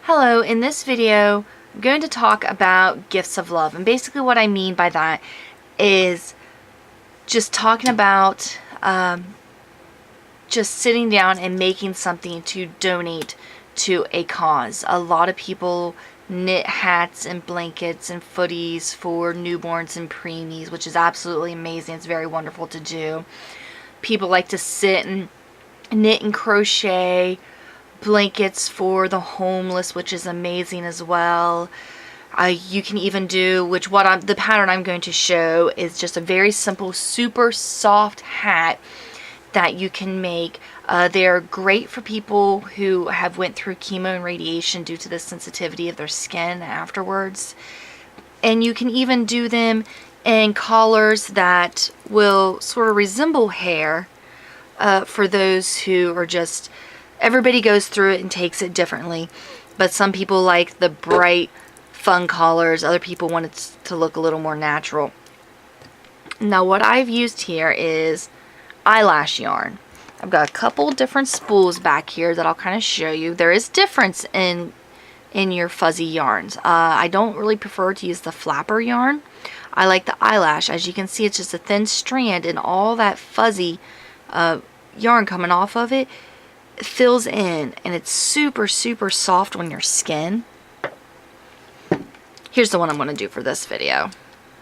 Hello, in this video I'm going to talk about gifts of love, and basically what I mean by that is just talking about just sitting down and making something to donate to a cause. A lot of people knit hats and blankets and footies for newborns and preemies, which is absolutely amazing. It's very wonderful to do. People like to sit and knit and crochet blankets for the homeless, which is amazing as well. You can even do, the pattern I'm going to show is just a very simple, super soft hat that you can make. They're great for people who have went through chemo and radiation due to the sensitivity of their skin afterwards. And you can even do them in collars that will sort of resemble hair for those who are just, everybody goes through it and takes it differently. But some people like the bright, fun collars. Other people want it to look a little more natural. Now what I've used here is eyelash yarn. I've got a couple different spools back here that I'll kind of show you. There is difference in your fuzzy yarns. I don't really prefer to use the flapper yarn. I like the eyelash. As you can see, it's just a thin strand, and all that fuzzy yarn coming off of it fills in, and it's super soft on your skin. Here's the one I'm going to do for this video.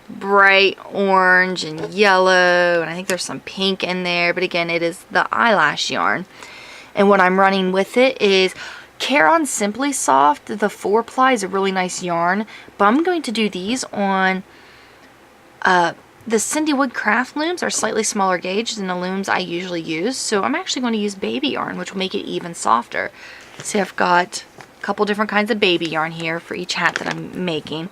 Bright orange and yellow, and I think there's some pink in there, but again, it is the eyelash yarn. And what I'm running with it is Caron Simply Soft. The 4-ply is a really nice yarn, but I'm going to do these on the CINDWOOD craft looms. Are slightly smaller gauge than the looms I usually use, so I'm actually going to use baby yarn, which will make it even softer. See, I've got a couple different kinds of baby yarn here for each hat that I'm making.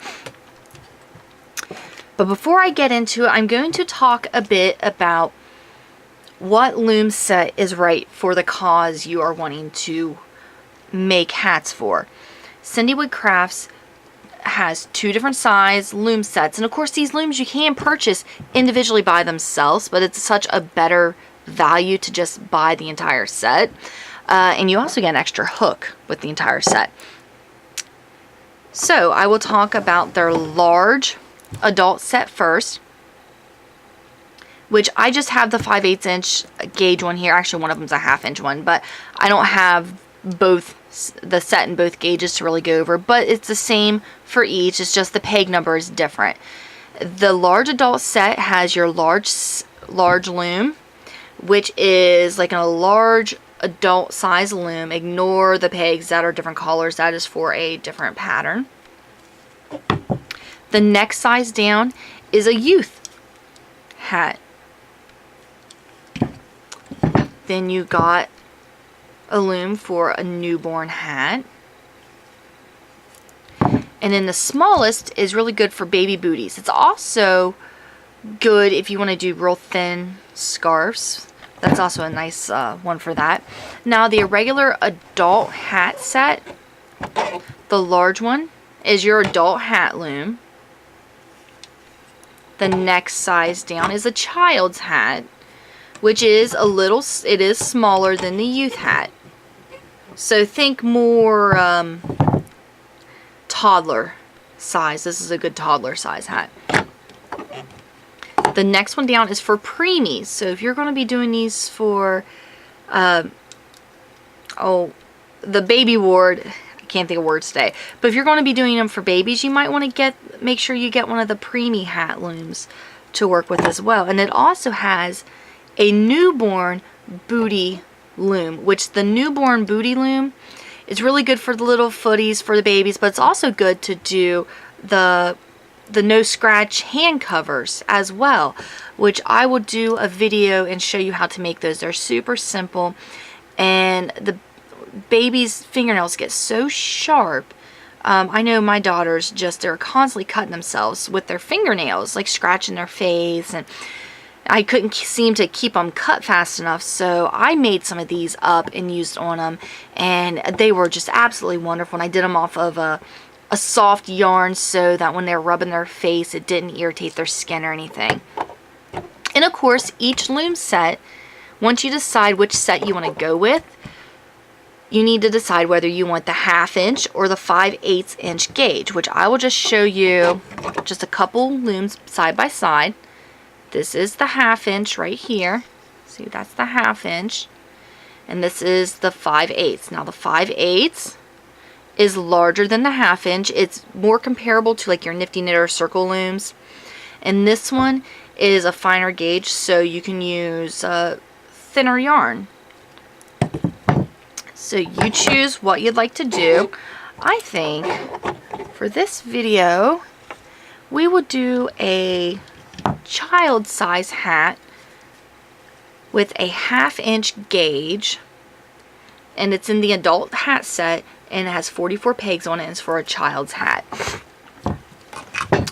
But before I get into it, I'm going to talk a bit about what loom set is right for the cause you are wanting to make hats for. CINDWOOD Crafts has 2 different size loom sets, and of course these looms you can purchase individually by themselves, but it's such a better value to just buy the entire set, and you also get an extra hook with the entire set. So I will talk about their large adult set first, which I just have the 5/8 inch gauge one here. Actually, one of them's a 1/2 inch one, but I don't have both the set in both gauges to really go over, but it's the same for each. It's just the peg number is different. The large adult set has your large loom, which is like a large adult size loom. Ignore the pegs that are different colors. That is for a different pattern. The next size down is a youth hat. Then you got a loom for a newborn hat. And then the smallest is really good for baby booties. It's also good if you want to do real thin scarves. That's also a nice one for that. Now the irregular adult hat set, the large one, is your adult hat loom. The next size down is a child's hat, which is it is smaller than the youth hat. So think more toddler size. This is a good toddler size hat. The next one down is for preemies. So if you're going to be doing these for the baby ward, can't think of words today, but if you're going to be doing them for babies, you might want to make sure you get one of the preemie hat looms to work with as well. And it also has a newborn booty loom, which the newborn booty loom is really good for the little footies for the babies, but it's also good to do the no scratch hand covers as well, which I will do a video and show you how to make those. They're super simple, and the baby's fingernails get so sharp. I know my daughters they're constantly cutting themselves with their fingernails, like scratching their face, and I couldn't seem to keep them cut fast enough, so I made some of these up and used on them, and they were just absolutely wonderful. And I did them off of a soft yarn so that when they're rubbing their face, it didn't irritate their skin or anything. And of course, each loom set, once you decide which set you want to go with, you need to decide whether you want the 1/2 inch or the 5/8 inch gauge, which I will just show you just a couple looms side by side. This is the 1/2 inch right here. See, that's the 1/2 inch. And this is the 5/8. Now the 5/8 is larger than the 1/2 inch. It's more comparable to like your Nifty Knitter circle looms. And this one is a finer gauge, so you can use thinner yarn. So you choose what you'd like to do. I think for this video, we will do a child size hat with a 1/2 inch gauge, and it's in the adult hat set, and it has 44 pegs on it, and it's for a child's hat.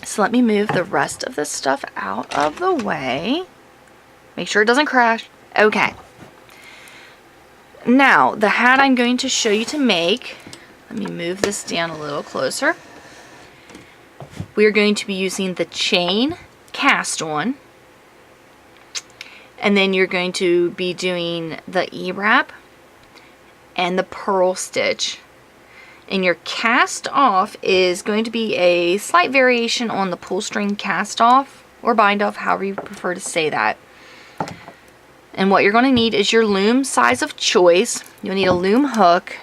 So let me move the rest of this stuff out of the way. Make sure it doesn't crash. Okay. Now, the hat I'm going to show you to make, let me move this down a little closer. We're going to be using the chain cast on, and then you're going to be doing the E-wrap and the purl stitch. And your cast off is going to be a slight variation on the pull string cast off or bind off, however you prefer to say that. And what you're going to need is your loom size of choice. You'll need a loom hook.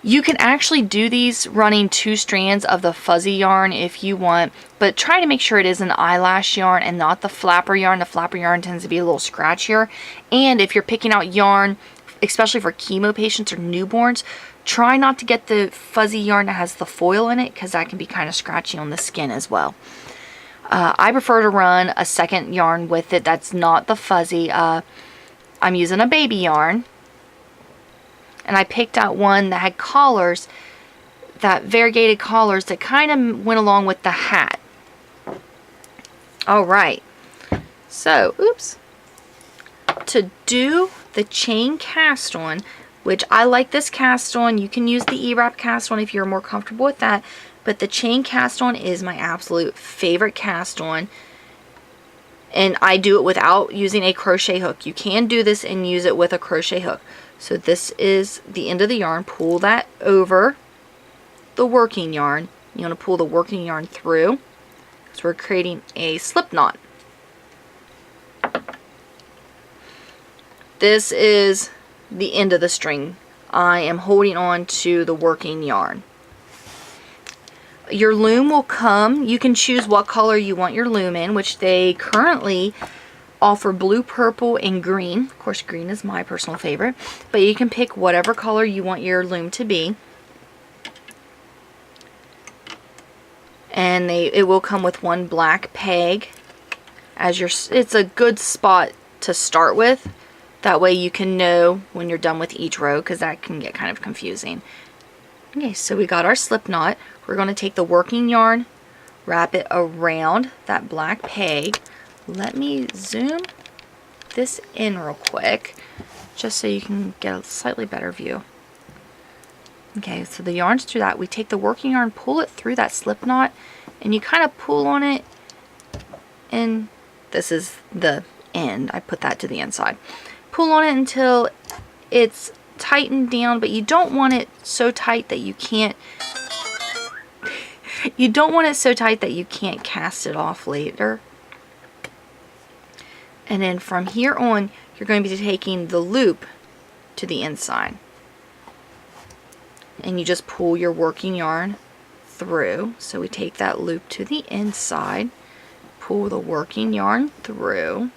You can actually do these running 2 strands of the fuzzy yarn if you want, but try to make sure it is an eyelash yarn and not the flapper yarn. The flapper yarn tends to be a little scratchier. And if you're picking out yarn, especially for chemo patients or newborns, try not to get the fuzzy yarn that has the foil in it, because that can be kind of scratchy on the skin as well. I prefer to run a second yarn with it that's not the fuzzy. I'm using a baby yarn, and I picked out one that had collars, that variegated collars that kind of went along with the hat. Alright, so, oops. To do the chain cast on, which I like this cast on, you can use the E-wrap cast on if you're more comfortable with that, but the chain cast on is my absolute favorite cast on, and I do it without using a crochet hook. You can do this and use it with a crochet hook. So this is the end of the yarn. Pull that over the working yarn. You want to pull the working yarn through, so we're creating a slip knot. This is the end of the string. I am holding on to the working yarn. Your loom will come, you can choose what color you want your loom in, which they currently offer blue, purple, and green. Of course, green is my personal favorite, but you can pick whatever color you want your loom to be. And it will come with 1 black peg as your, it's a good spot to start with. That way you can know when you're done with each row, because that can get kind of confusing. Okay, so we got our slip knot. We're going to take the working yarn, wrap it around that black peg. Let me zoom this in real quick, just so you can get a slightly better view. Okay, so the yarn's through that. We take the working yarn, pull it through that slip knot, and you kind of pull on it, and this is the end. I put that to the inside. Pull on it until it's tightened down, but you don't want it so tight that you can't cast it off later. And then from here on, you're going to be taking the loop to the inside, and you just pull your working yarn through. So we take that loop to the inside, pull the working yarn through,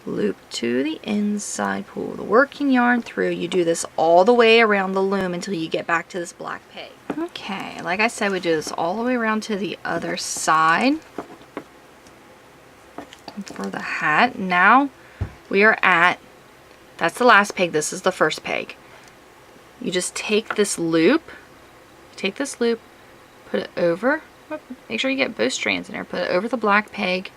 loop to the inside, pull the working yarn through. You do this all the way around the loom until you get back to this black peg. Okay, like I said, we do this all the way around to the other side for the hat. Now we are at, that's the last peg, this is the first peg. You just take this loop, put it over, make sure you get both strands in there, put it over the black peg,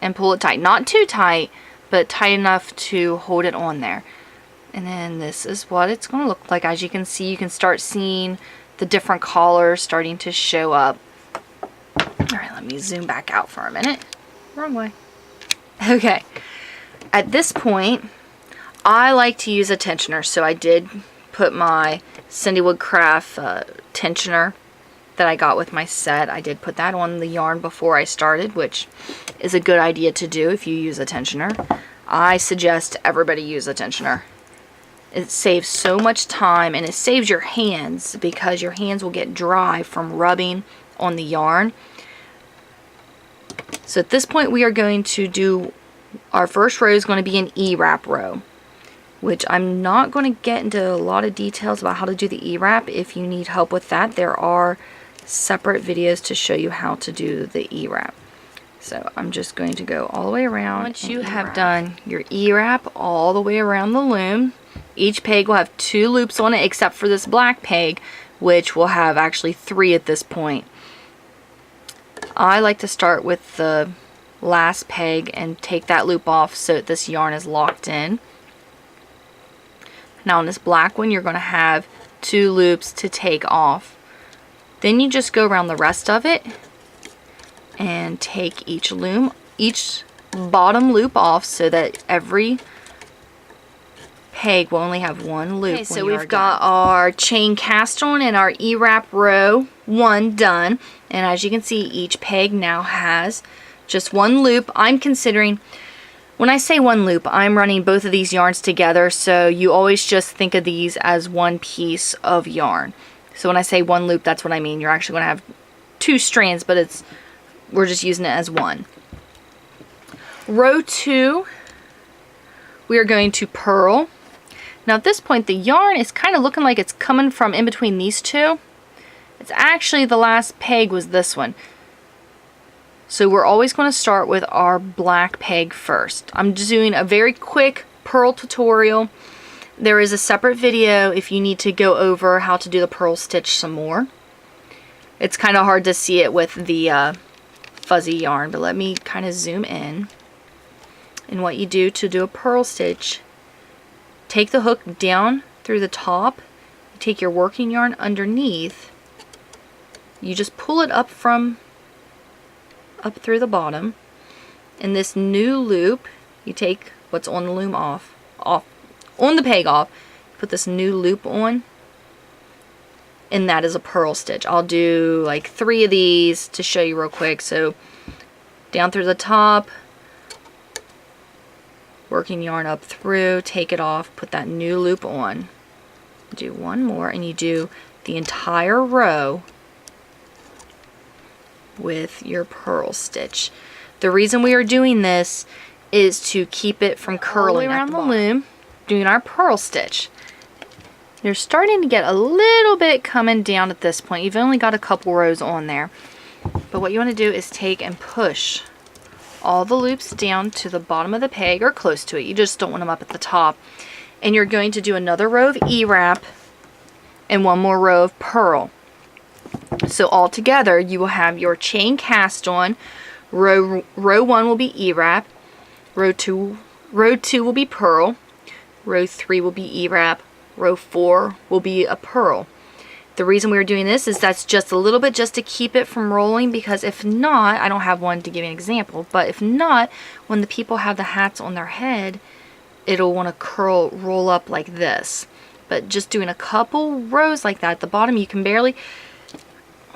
and pull it tight. Not too tight, but tight enough to hold it on there. And then this is what it's going to look like. As you can see, you can start seeing the different collars starting to show up. Alright, let me zoom back out for a minute. Wrong way. Okay. At this point, I like to use a tensioner, so I did put my CINDWOOD craft tensioner that I got with my set. I did put that on the yarn before I started, which is a good idea to do if you use a tensioner. I suggest everybody use a tensioner. It saves so much time, and it saves your hands because your hands will get dry from rubbing on the yarn. So at this point we are going to do, our first row is going to be an E-wrap row, which I'm not going to get into a lot of details about how to do the E-wrap. If you need help with that, there are separate videos to show you how to do the E-wrap. So I'm just going to go all the way around. Once you have done your E-wrap all the way around the loom, each peg will have 2 loops on it, except for this black peg, which will have actually 3 at this point. I like to start with the last peg and take that loop off so that this yarn is locked in. Now on this black one, you're going to have 2 loops to take off. Then you just go around the rest of it and take each bottom loop off so that every peg will only have 1 loop. Okay, so we've got our chain cast on and our E-wrap row 1 done. And as you can see, each peg now has just 1 loop. I'm considering, when I say 1 loop, I'm running both of these yarns together, so you always just think of these as 1 piece of yarn. So when I say 1 loop, that's what I mean. You're actually going to have 2 strands, but we're just using it as 1. Row 2, we are going to purl. Now at this point, the yarn is kind of looking like it's coming from in between these 2. It's actually, the last peg was this one. So we're always going to start with our black peg first. I'm just doing a very quick purl tutorial. There is a separate video if you need to go over how to do the purl stitch some more. It's kind of hard to see it with the fuzzy yarn, but let me kind of zoom in. And what you do to do a purl stitch, take the hook down through the top, you take your working yarn underneath, you just pull it up through the bottom. In this new loop, you take what's on the loom off on the peg off, put this new loop on, and that is a purl stitch. I'll do like 3 of these to show you real quick. So down through the top, working yarn up through, take it off, put that new loop on, do 1 more, and you do the entire row with your purl stitch. The reason we are doing this is to keep it from curling around the loom, doing our purl stitch. You're starting to get a little bit coming down at this point. You've only got a couple rows on there. But what you want to do is take and push all the loops down to the bottom of the peg, or close to it. You just don't want them up at the top. And you're going to do another row of E-wrap and 1 more row of purl. So all together you will have your chain cast on. Row 1 will be E-wrap, row 2 will be purl, row 3 will be E-wrap, row 4 will be a purl. The reason we are doing this is that's just a little bit just to keep it from rolling, because if not, I don't have one to give you an example, but if not, when the people have the hats on their head, it'll want to roll up like this. But just doing a couple rows like that at the bottom, you can barely,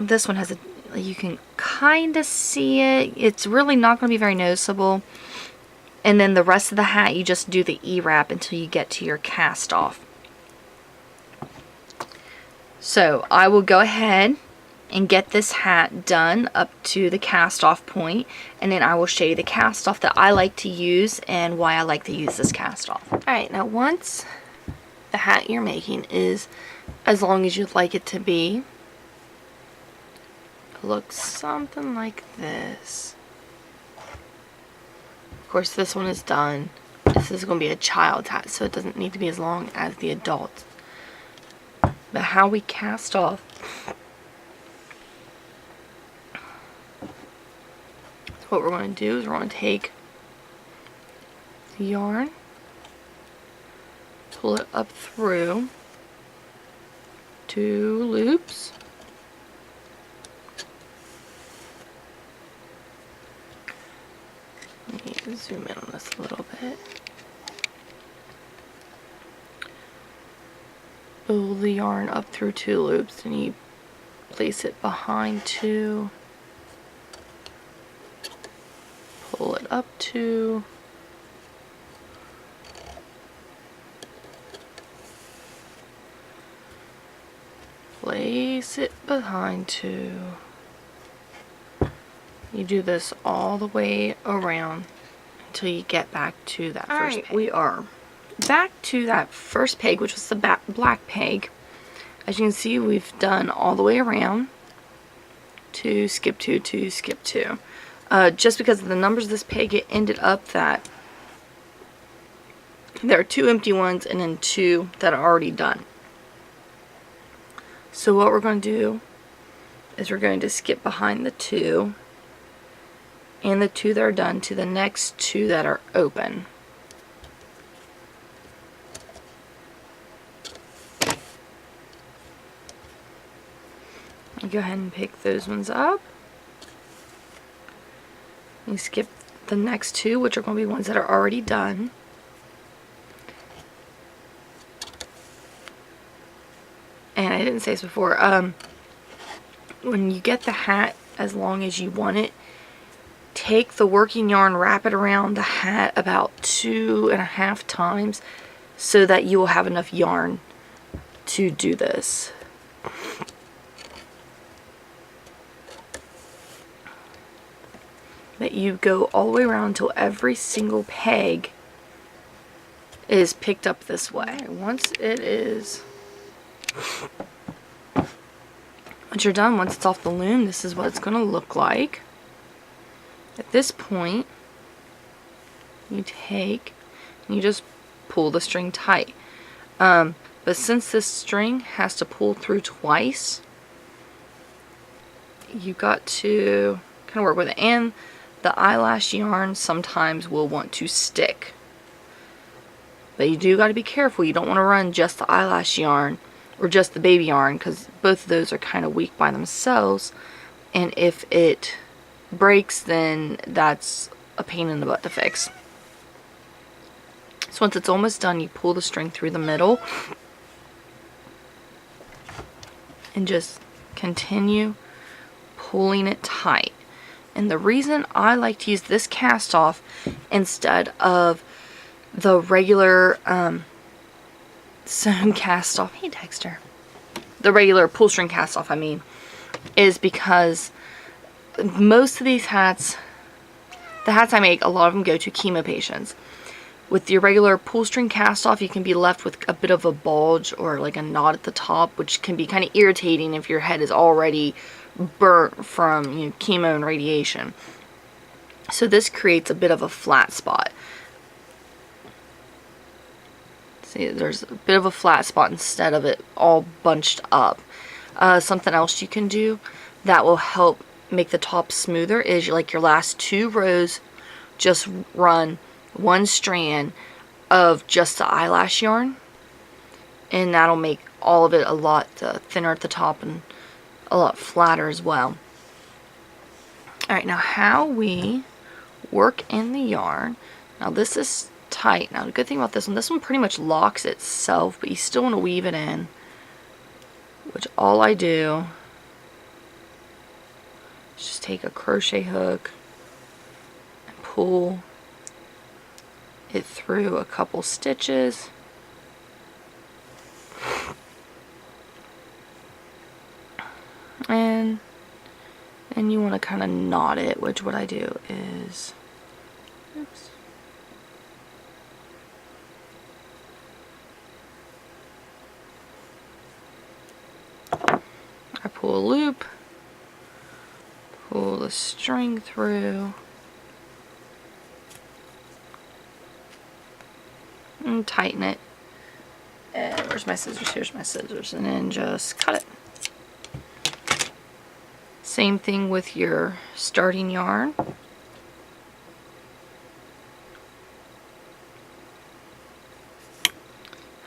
this one has you can kind of see it. It's really not going to be very noticeable. And then the rest of the hat, you just do the E-wrap until you get to your cast off. So I will go ahead and get this hat done up to the cast off point, and then I will show you the cast off that I like to use and why I like to use this cast off. Alright, now once the hat you're making is as long as you'd like it to be, it looks something like this. Of course, this one is done. This is going to be a child's hat, so it doesn't need to be as long as the adult's. But how we cast off, what we're going to do is we're going to take the yarn, pull it up through 2 loops, let me zoom in on this a little bit. the yarn up through 2 loops, and you place it behind 2, pull it up 2, place it behind 2. You do this all the way around until you get back to that first peg. We are back to that first peg, which was the black peg. As you can see, we've done all the way around. 2, skip 2, 2, skip 2. Just because of the numbers of this peg, it ended up that there are 2 empty ones and then 2 that are already done. So what we're going to do is we're going to skip behind the 2 and the 2 that are done to the next 2 that are open. You go ahead and pick those ones up. You skip the next 2, which are going to be ones that are already done. And I didn't say this before, when you get the hat as long as you want it, take the working yarn, wrap it around the hat about 2.5 times so that you will have enough yarn to do this. That you go all the way around until every single peg is picked up this way. Once you're done, once it's off the loom, this is what it's going to look like. At this point, you take and you just pull the string tight. But since this string has to pull through twice, you got to kind of work with it. And the eyelash yarn sometimes will want to stick. But you do got to be careful. You don't want to run just the eyelash yarn or just the baby yarn, because both of those are kind of weak by themselves. And if it breaks, then that's a pain in the butt to fix. So once it's almost done, you pull the string through the middle and just continue pulling it tight. And the reason I like to use this cast off instead of the regular sewn cast off, hey Dexter, the regular pull string cast off, I mean, is because most of these hats, the hats I make, a lot of them go to chemo patients. With your regular pull string cast off, you can be left with a bit of a bulge or like a knot at the top, which can be kind of irritating if your head is already burnt from chemo and radiation. So this creates a bit of a flat spot. See, there's a bit of a flat spot instead of it all bunched up. Something else you can do that will help make the top smoother is like your last 2 rows, just run 1 strand of just the eyelash yarn, and that'll make all of it a lot thinner at the top and a lot flatter as well. Alright, now how we work in the yarn. Now this is tight. Now the good thing about this one pretty much locks itself, but you still want to weave it in, which all I do is just take a crochet hook and pull it through a couple stitches. And you want to kind of knot it, which what I do is, oops, I pull a loop, pull the string through, and tighten it. And where's my scissors? Here's my scissors. And then just cut it. Same thing with your starting yarn.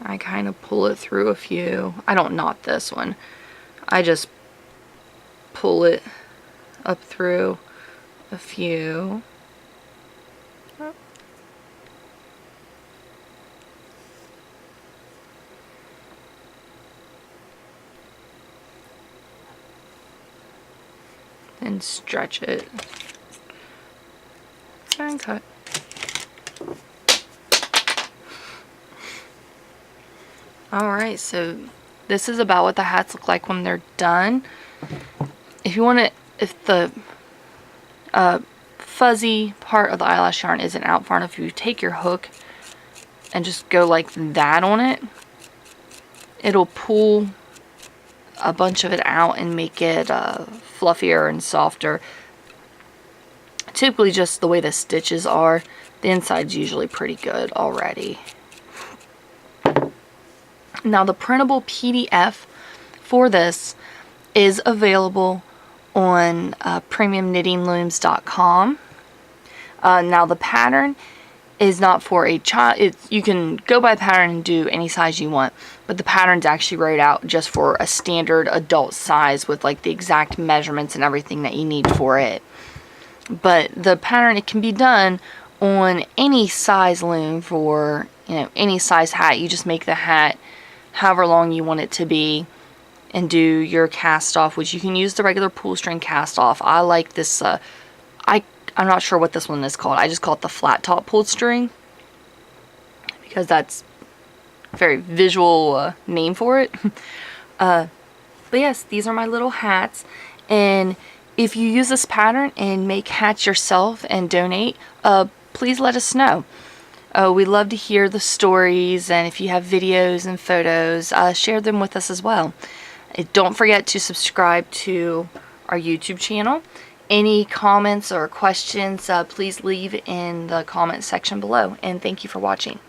I kind of pull it through a few. I don't knot this one. I just pull it up through a few. and stretch it and cut. Alright, so this is about what the hats look like when they're done. If you want to, if the fuzzy part of the eyelash yarn isn't out far enough, if you take your hook and just go like that on it, it'll pull a bunch of it out and make it fluffier and softer. Typically just the way the stitches are. The inside's usually pretty good already. Now the printable PDF for this is available on premiumknittinglooms.com. Now the pattern is not for a child. You can go by pattern and do any size you want, but the pattern's actually wrote out just for a standard adult size with like the exact measurements and everything that you need for it. But the pattern, it can be done on any size loom for, you know, any size hat. You just make the hat however long you want it to be and do your cast off, which you can use the regular pull string cast off. I like this, I'm not sure what this one is called. I just call it the flat top pulled string because that's a very visual name for it. But yes, these are my little hats, and if you use this pattern and make hats yourself and donate, please let us know. We love to hear the stories, and if you have videos and photos, share them with us as well. Don't forget to subscribe to our YouTube channel. Any comments or questions, please leave in the comment section below, and thank you for watching.